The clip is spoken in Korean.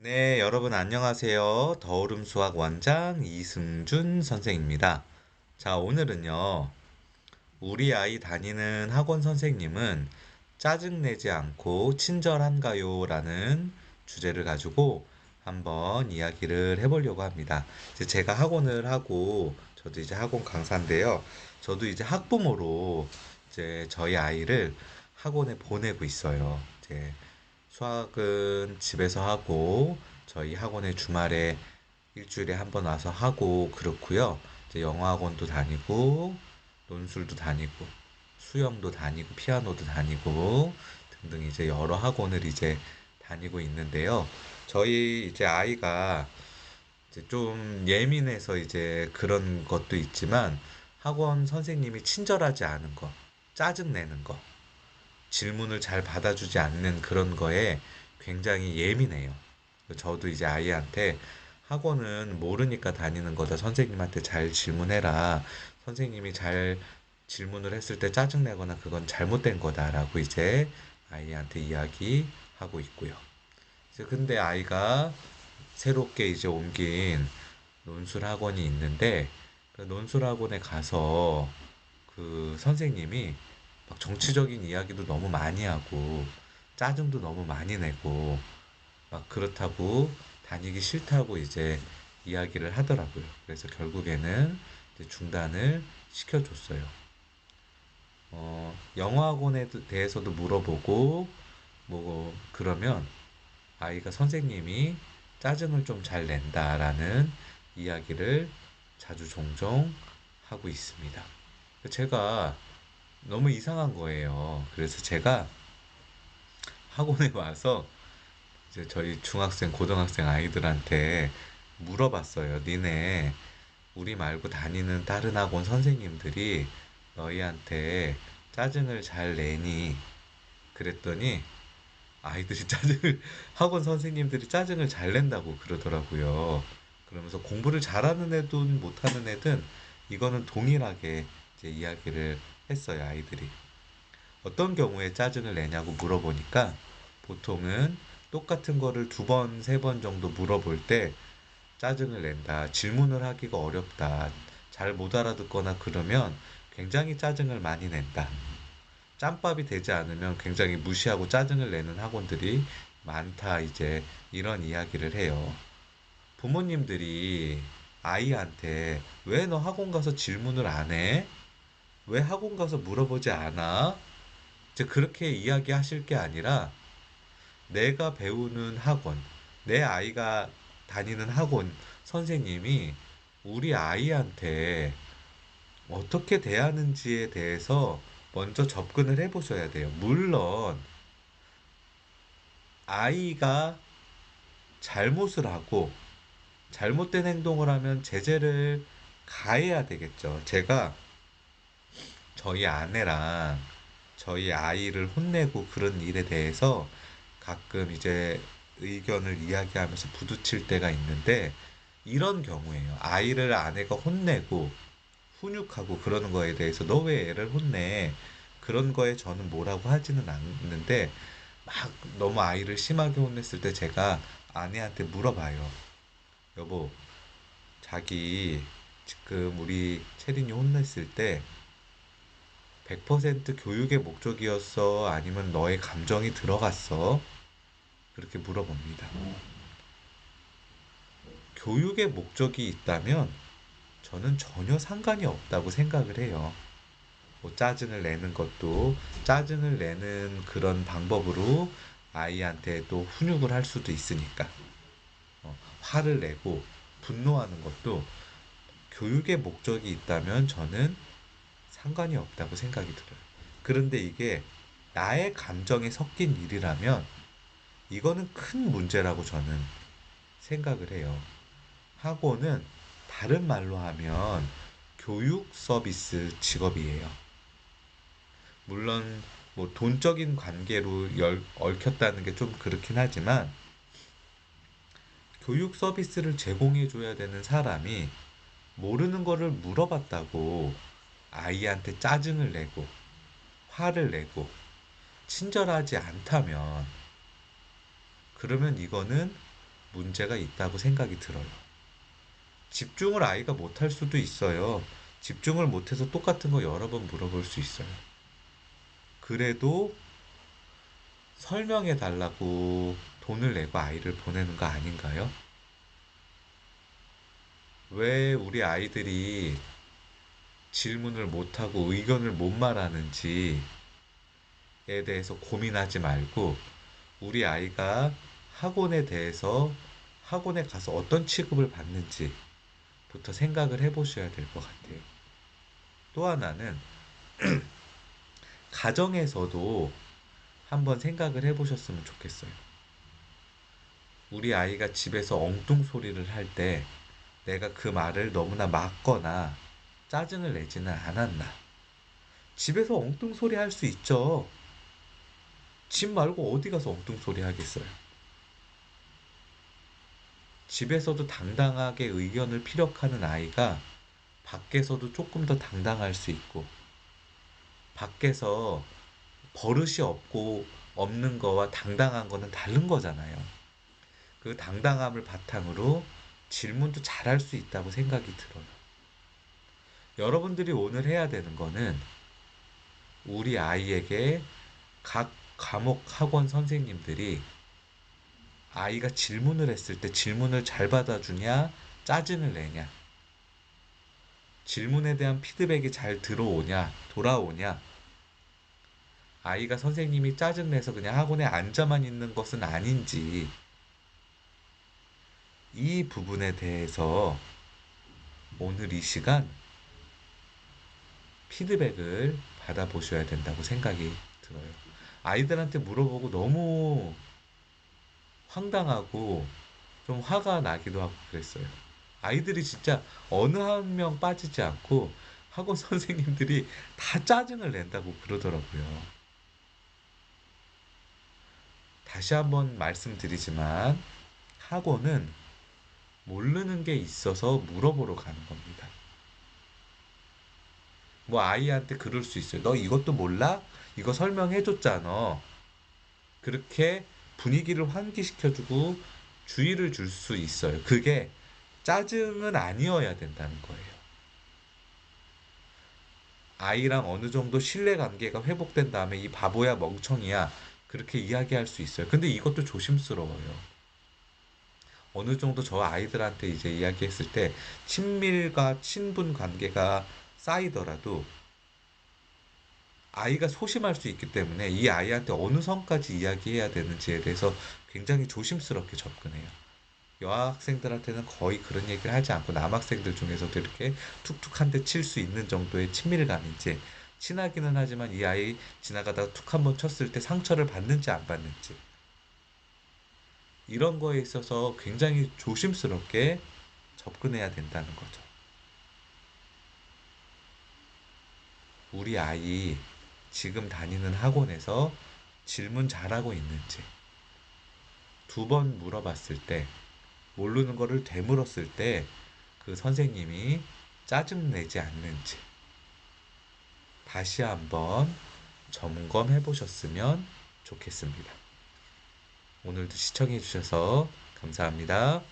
네, 여러분 안녕하세요. 더오름 수학 원장 이승준 선생입니다. 자, 오늘은요, 우리 아이 다니는 학원 선생님은 짜증내지 않고 친절한가요? 라는 주제를 가지고 한번 이야기를 해보려고 합니다. 이제 제가 학원을 하고, 저도 이제 학원 강사인데요. 저도 이제 학부모로 이제 저희 아이를 학원에 보내고 있어요. 이제 수학은 집에서 하고 저희 학원에 주말에 일주일에 한 번 와서 하고 그렇고요. 이제 영어 학원도 다니고 논술도 다니고 수영도 다니고 피아노도 다니고 등등 이제 여러 학원을 이제 다니고 있는데요. 저희 이제 아이가 이제 좀 예민해서 이제 그런 것도 있지만 학원 선생님이 친절하지 않은 거, 짜증 내는 거, 질문을 잘 받아주지 않는 그런 거에 굉장히 예민해요. 저도 이제 아이한테 학원은 모르니까 다니는 거다. 선생님한테 잘 질문해라. 선생님이 잘 질문을 했을 때 짜증내거나 그건 잘못된 거다라고 이제 아이한테 이야기하고 있고요. 이제 근데 아이가 새롭게 이제 옮긴 논술 학원이 있는데 그 논술 학원에 가서 그 선생님이 막 정치적인 이야기도 너무 많이 하고 짜증도 너무 많이 내고 막 그렇다고 다니기 싫다고 이제 이야기를 하더라고요. 그래서 결국에는 이제 중단을 시켜줬어요. 영어 학원에 대해서도 물어보고 뭐 그러면 아이가 선생님이 짜증을 좀 잘 낸다라는 이야기를 자주 종종 하고 있습니다. 제가 너무 이상한 거예요. 그래서 제가 학원에 와서 이제 저희 중학생, 고등학생 아이들한테 물어봤어요. 니네 우리 말고 다니는 다른 학원 선생님들이 너희한테 짜증을 잘 내니? 그랬더니 아이들이 학원 선생님들이 짜증을 잘 낸다고 그러더라고요. 그러면서 공부를 잘하는 애든 못하는 애든 이거는 동일하게 이제 이야기를 했어요, 아이들이. 어떤 경우에 짜증을 내냐고 물어보니까 보통은 똑같은 거를 두 번, 세 번 정도 물어볼 때 짜증을 낸다. 질문을 하기가 어렵다. 잘 못 알아듣거나 그러면 굉장히 짜증을 많이 낸다. 짬밥이 되지 않으면 굉장히 무시하고 짜증을 내는 학원들이 많다. 이제 이런 이야기를 해요. 부모님들이 아이한테 왜 너 학원 가서 질문을 안 해? 왜 학원 가서 물어보지 않아? 이제 그렇게 이야기하실 게 아니라 내가 배우는 학원, 내 아이가 다니는 학원 선생님이 우리 아이한테 어떻게 대하는지에 대해서 먼저 접근을 해보셔야 돼요. 물론 아이가 잘못을 하고 잘못된 행동을 하면 제재를 가해야 되겠죠. 제가 저희 아내랑 저희 아이를 혼내고 그런 일에 대해서 가끔 이제 의견을 이야기하면서 부딪힐 때가 있는데 이런 경우에요. 아이를 아내가 혼내고 훈육하고 그러는 거에 대해서 너 왜 애를 혼내? 그런 거에 저는 뭐라고 하지는 않는데 막 너무 아이를 심하게 혼냈을 때 제가 아내한테 물어봐요. 여보, 자기 지금 우리 채린이 혼냈을 때 100% 교육의 목적이었어? 아니면 너의 감정이 들어갔어? 그렇게 물어봅니다. 교육의 목적이 있다면 저는 전혀 상관이 없다고 생각을 해요. 뭐 짜증을 내는 것도 짜증을 내는 그런 방법으로 아이한테 또 훈육을 할 수도 있으니까. 화를 내고 분노하는 것도 교육의 목적이 있다면 저는 상관이 없다고 생각이 들어요. 그런데 이게 나의 감정에 섞인 일이라면 이거는 큰 문제라고 저는 생각을 해요. 학원은 다른 말로 하면 교육 서비스 직업이에요. 물론 뭐 돈적인 관계로 얽혔다는 게 좀 그렇긴 하지만 교육 서비스를 제공해 줘야 되는 사람이 모르는 거를 물어봤다고 아이한테 짜증을 내고 화를 내고 친절하지 않다면 그러면 이거는 문제가 있다고 생각이 들어요. 집중을 아이가 못할 수도 있어요. 집중을 못해서 똑같은 거 여러 번 물어볼 수 있어요. 그래도 설명해 달라고 돈을 내고 아이를 보내는 거 아닌가요? 왜 우리 아이들이 질문을 못하고 의견을 못 말하는지에 대해서 고민하지 말고 우리 아이가 학원에 대해서 학원에 가서 어떤 취급을 받는지부터 생각을 해보셔야 될 것 같아요. 또 하나는 가정에서도 한번 생각을 해보셨으면 좋겠어요. 우리 아이가 집에서 엉뚱 소리를 할 때 내가 그 말을 너무나 맞거나 짜증을 내지는 않았나. 집에서 엉뚱 소리 할 수 있죠. 집 말고 어디 가서 엉뚱 소리 하겠어요. 집에서도 당당하게 의견을 피력하는 아이가 밖에서도 조금 더 당당할 수 있고, 밖에서 버릇이 없고 없는 거와 당당한 거는 다른 거잖아요. 그 당당함을 바탕으로 질문도 잘할 수 있다고 생각이 들어요. 여러분들이 오늘 해야 되는 거는 우리 아이에게 각 과목 학원 선생님들이 아이가 질문을 했을 때 질문을 잘 받아주냐, 짜증을 내냐, 질문에 대한 피드백이 잘 들어오냐, 돌아오냐, 아이가 선생님이 짜증내서 그냥 학원에 앉아만 있는 것은 아닌지, 이 부분에 대해서 오늘 이 시간 피드백을 받아보셔야 된다고 생각이 들어요. 아이들한테 물어보고 너무 황당하고 좀 화가 나기도 하고 그랬어요. 아이들이 진짜 어느 한 명 빠지지 않고 학원 선생님들이 다 짜증을 낸다고 그러더라고요. 다시 한번 말씀드리지만 학원은 모르는 게 있어서 물어보러 가는 겁니다. 뭐 아이한테 그럴 수 있어요. 너 이것도 몰라? 이거 설명해줬잖아. 그렇게 분위기를 환기시켜주고 주의를 줄 수 있어요. 그게 짜증은 아니어야 된다는 거예요. 아이랑 어느 정도 신뢰관계가 회복된 다음에 이 바보야 멍청이야 그렇게 이야기할 수 있어요. 근데 이것도 조심스러워요. 어느 정도 저 아이들한테 이제 이야기했을 때 친밀과 친분 관계가 쌓이더라도 아이가 소심할 수 있기 때문에 이 아이한테 어느 선까지 이야기해야 되는지에 대해서 굉장히 조심스럽게 접근해요. 여학생들한테는 거의 그런 얘기를 하지 않고 남학생들 중에서도 이렇게 툭툭 한 대 칠 수 있는 정도의 친밀감인지 친하기는 하지만 이 아이 지나가다가 툭 한번 쳤을 때 상처를 받는지 안 받는지 이런 거에 있어서 굉장히 조심스럽게 접근해야 된다는 거죠. 우리 아이 지금 다니는 학원에서 질문 잘하고 있는지 두 번 물어봤을 때 모르는 거를 되물었을 때 그 선생님이 짜증내지 않는지 다시 한번 점검해 보셨으면 좋겠습니다. 오늘도 시청해 주셔서 감사합니다.